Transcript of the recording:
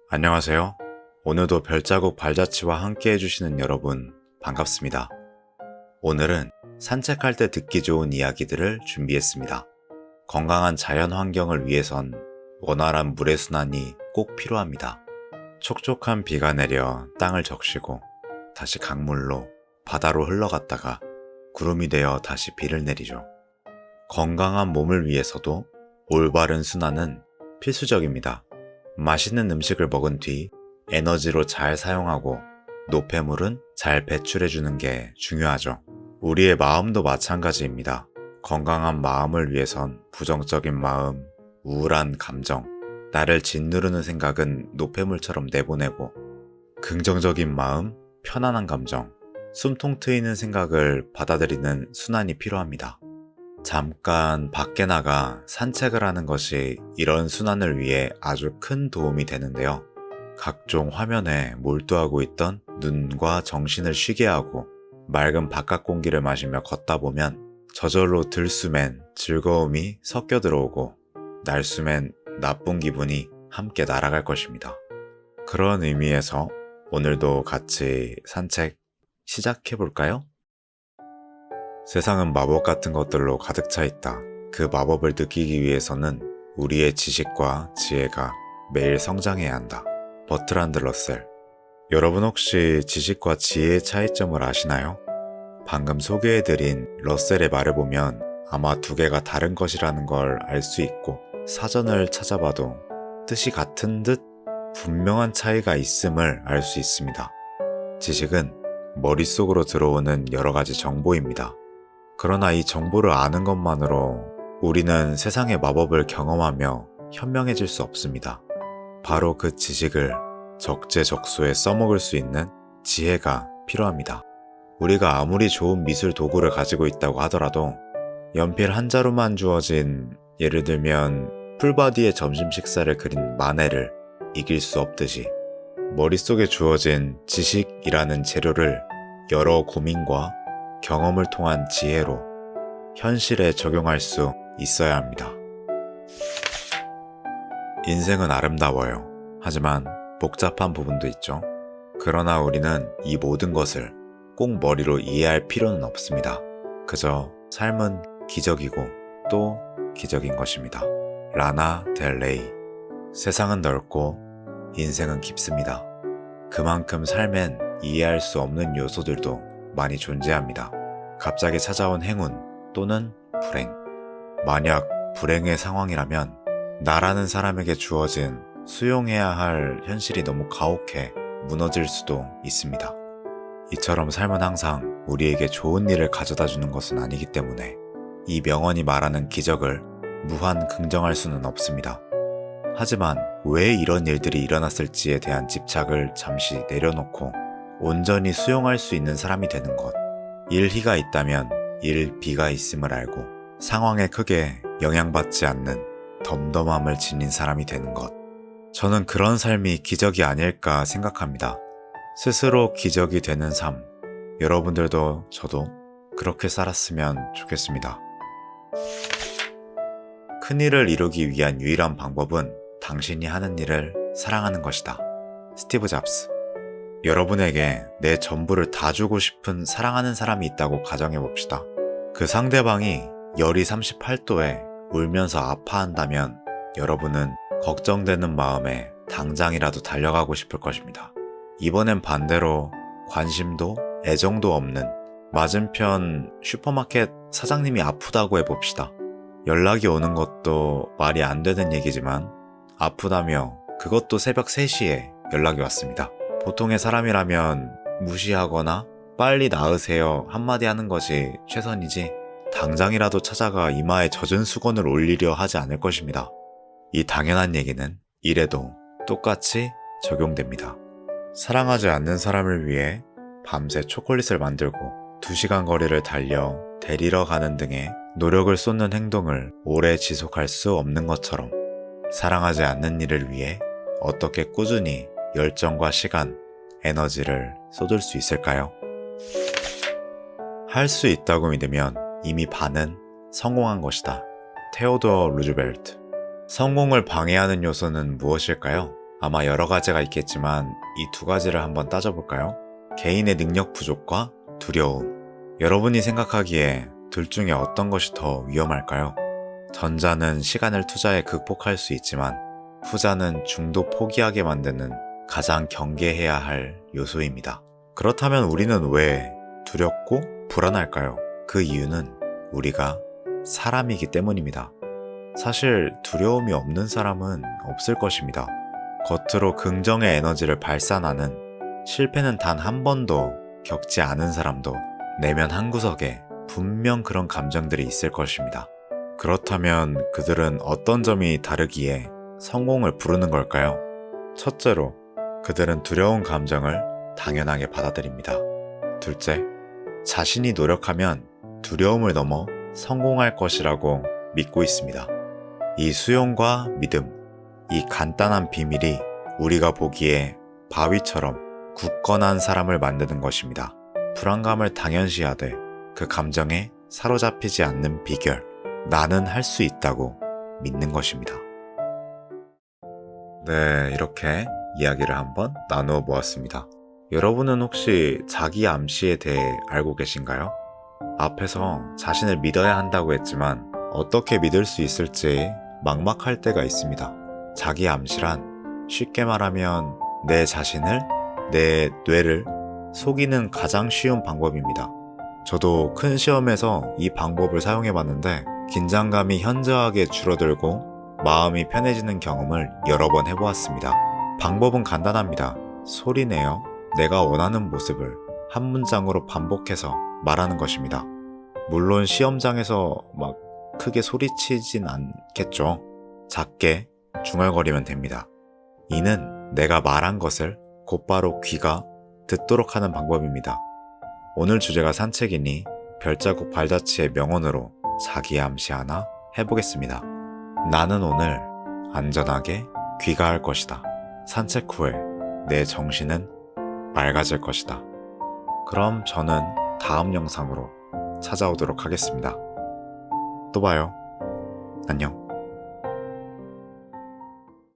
안녕하세요. 오늘도 별자국 발자취와 함께 해주시는 여러분 반갑습니다. 오늘은 산책할 때 듣기 좋은 이야기들을 준비했습니다. 건강한 자연 환경을 위해선 원활한 물의 순환이 꼭 필요합니다. 촉촉한 비가 내려 땅을 적시고 다시 강물로 바다로 흘러갔다가 구름이 되어 다시 비를 내리죠. 건강한 몸을 위해서도 올바른 순환은 필수적입니다. 맛있는 음식을 먹은 뒤 에너지로 잘 사용하고 노폐물은 잘 배출해주는 게 중요하죠. 우리의 마음도 마찬가지입니다. 건강한 마음을 위해선 부정적인 마음, 우울한 감정, 나를 짓누르는 생각은 노폐물처럼 내보내고 긍정적인 마음, 편안한 감정, 숨통 트이는 생각을 받아들이는 순환이 필요합니다. 잠깐 밖에 나가 산책을 하는 것이 이런 순환을 위해 아주 큰 도움이 되는데요. 각종 화면에 몰두하고 있던 눈과 정신을 쉬게 하고 맑은 바깥 공기를 마시며 걷다 보면 저절로 들숨엔 즐거움이 섞여 들어오고 날숨엔 나쁜 기분이 함께 날아갈 것입니다. 그런 의미에서 오늘도 같이 산책 시작해볼까요? 세상은 마법 같은 것들로 가득 차 있다. 그 마법을 느끼기 위해서는 우리의 지식과 지혜가 매일 성장해야 한다. 버트란드 러셀. 여러분 혹시 지식과 지혜의 차이점을 아시나요? 방금 소개해드린 러셀의 말을 보면 아마 두 개가 다른 것이라는 걸 알 수 있고 사전을 찾아봐도 뜻이 같은 듯 분명한 차이가 있음을 알 수 있습니다. 지식은 머릿속으로 들어오는 여러 가지 정보입니다. 그러나 이 정보를 아는 것만으로 우리는 세상의 마법을 경험하며 현명해질 수 없습니다. 바로 그 지식을 적재적소에 써먹을 수 있는 지혜가 필요합니다. 우리가 아무리 좋은 미술 도구를 가지고 있다고 하더라도 연필 한 자루만 주어진 예를 들면 풀바디의 점심 식사를 그린 마네를 이길 수 없듯이 머릿속에 주어진 지식이라는 재료를 여러 고민과 경험을 통한 지혜로 현실에 적용할 수 있어야 합니다. 인생은 아름다워요. 하지만 복잡한 부분도 있죠. 그러나 우리는 이 모든 것을 꼭 머리로 이해할 필요는 없습니다. 그저 삶은 기적이고 또 기적인 것입니다. 라나 델 레이. 세상은 넓고 인생은 깊습니다. 그만큼 삶엔 이해할 수 없는 요소들도 많이 존재합니다. 갑자기 찾아온 행운 또는 불행. 만약 불행의 상황이라면 나라는 사람에게 주어진 수용해야 할 현실이 너무 가혹해 무너질 수도 있습니다. 이처럼 삶은 항상 우리에게 좋은 일을 가져다 주는 것은 아니기 때문에 이 명언이 말하는 기적을 무한 긍정할 수는 없습니다. 하지만 왜 이런 일들이 일어났을지에 대한 집착을 잠시 내려놓고 온전히 수용할 수 있는 사람이 되는 것. 일희가 있다면 일비가 있음을 알고 상황에 크게 영향받지 않는 덤덤함을 지닌 사람이 되는 것. 저는 그런 삶이 기적이 아닐까 생각합니다. 스스로 기적이 되는 삶. 여러분들도 저도 그렇게 살았으면 좋겠습니다. 큰일을 이루기 위한 유일한 방법은 당신이 하는 일을 사랑하는 것이다. 스티브 잡스. 여러분에게 내 전부를 다 주고 싶은 사랑하는 사람이 있다고 가정해봅시다. 그 상대방이 열이 38도에 울면서 아파한다면 여러분은 걱정되는 마음에 당장이라도 달려가고 싶을 것입니다. 이번엔 반대로 관심도 애정도 없는 맞은편 슈퍼마켓 사장님이 아프다고 해봅시다. 연락이 오는 것도 말이 안 되는 얘기지만 아프다며 그것도 새벽 3시에 연락이 왔습니다. 보통의 사람이라면 무시하거나 빨리 나으세요 한마디 하는 것이 최선이지 당장이라도 찾아가 이마에 젖은 수건을 올리려 하지 않을 것입니다. 이 당연한 얘기는 일에도 똑같이 적용됩니다. 사랑하지 않는 사람을 위해 밤새 초콜릿을 만들고 2시간 거리를 달려 데리러 가는 등의 노력을 쏟는 행동을 오래 지속할 수 없는 것처럼 사랑하지 않는 일을 위해 어떻게 꾸준히 열정과 시간, 에너지를 쏟을 수 있을까요? 할 수 있다고 믿으면 이미 반은 성공한 것이다. 테오도어 루즈벨트. 성공을 방해하는 요소는 무엇일까요? 아마 여러 가지가 있겠지만 이 두 가지를 한번 따져볼까요? 개인의 능력 부족과 두려움. 여러분이 생각하기에 둘 중에 어떤 것이 더 위험할까요? 전자는 시간을 투자해 극복할 수 있지만 후자는 중도 포기하게 만드는 가장 경계해야 할 요소입니다. 그렇다면 우리는 왜 두렵고 불안할까요? 그 이유는 우리가 사람이기 때문입니다. 사실 두려움이 없는 사람은 없을 것입니다. 겉으로 긍정의 에너지를 발산하는, 실패는 단 한 번도 겪지 않은 사람도 내면 한구석에 분명 그런 감정들이 있을 것입니다. 그렇다면 그들은 어떤 점이 다르기에 성공을 부르는 걸까요? 첫째로, 그들은 두려운 감정을 당연하게 받아들입니다. 둘째, 자신이 노력하면 두려움을 넘어 성공할 것이라고 믿고 있습니다. 이 수용과 믿음, 이 간단한 비밀이 우리가 보기에 바위처럼 굳건한 사람을 만드는 것입니다. 불안감을 당연시하되 그 감정에 사로잡히지 않는 비결, 나는 할 수 있다고 믿는 것입니다. 네, 이렇게 이야기를 한번 나누어 보았습니다. 여러분은 혹시 자기 암시에 대해 알고 계신가요? 앞에서 자신을 믿어야 한다고 했지만 어떻게 믿을 수 있을지 막막할 때가 있습니다. 자기 암시란 쉽게 말하면 내 자신을, 내 뇌를 속이는 가장 쉬운 방법입니다. 저도 큰 시험에서 이 방법을 사용해봤는데 긴장감이 현저하게 줄어들고 마음이 편해지는 경험을 여러 번 해보았습니다. 방법은 간단합니다. 소리내어 내가 원하는 모습을 한 문장으로 반복해서 말하는 것입니다. 물론 시험장에서 막 크게 소리치진 않겠죠. 작게 중얼거리면 됩니다. 이는 내가 말한 것을 곧바로 귀가 듣도록 하는 방법입니다. 오늘 주제가 산책이니 별자국 발자취의 명언으로 자기 암시 하나 해보겠습니다. 나는 오늘 안전하게 귀가할 것이다. 산책 후에 내 정신은 맑아질 것이다. 그럼 저는 다음 영상으로 찾아오도록 하겠습니다. 또 봐요. 안녕.